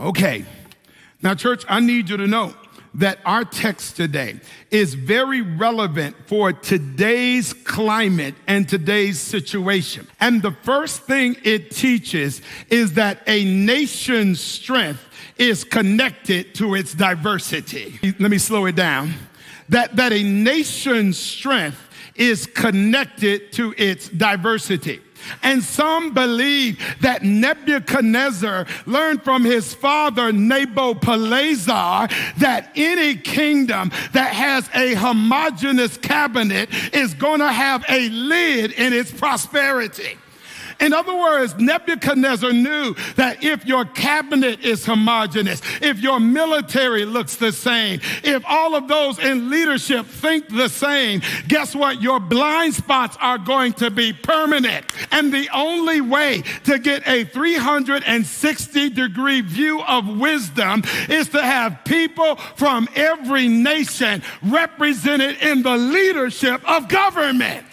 Okay. Now, church, I need you to know that our text today is very relevant for today's climate and today's situation. And the first thing it teaches is that a nation's strength is connected to its diversity. Let me slow it down. That a nation's strength is connected to its diversity. And some believe that Nebuchadnezzar learned from his father Nabopolassar that any kingdom that has a homogeneous cabinet is going to have a lid in its prosperity. In other words, Nebuchadnezzar knew that if your cabinet is homogeneous, if your military looks the same, if all of those in leadership think the same, guess what? Your blind spots are going to be permanent. And the only way to get a 360-degree view of wisdom is to have people from every nation represented in the leadership of government.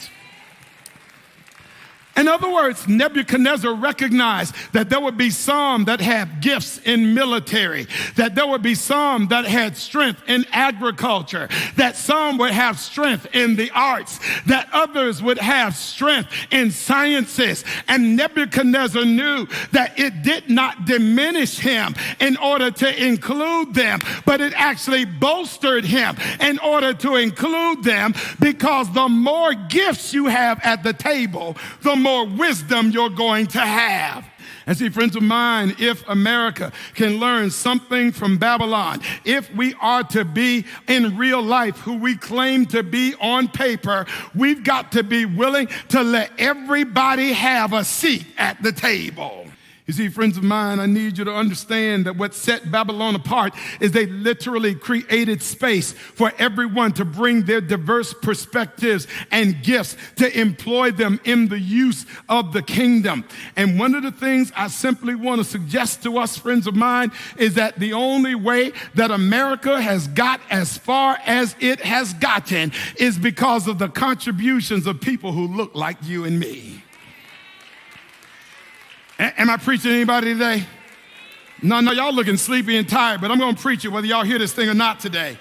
In other words, Nebuchadnezzar recognized that there would be some that had gifts in military, that there would be some that had strength in agriculture, that some would have strength in the arts, that others would have strength in sciences. And Nebuchadnezzar knew that it did not diminish him in order to include them, but it actually bolstered him in order to include them, because the more gifts you have at the table, the more wisdom you're going to have. And see, friends of mine, if America can learn something from Babylon, if we are to be in real life who we claim to be on paper, we've got to be willing to let everybody have a seat at the table. You see, friends of mine, I need you to understand that what set Babylon apart is they literally created space for everyone to bring their diverse perspectives and gifts, to employ them in the use of the kingdom. And one of the things I simply want to suggest to us, friends of mine, is that the only way that America has got as far as it has gotten is because of the contributions of people who look like you and me. Am I preaching to anybody today? No, y'all looking sleepy and tired, but I'm going to preach it whether y'all hear this thing or not today.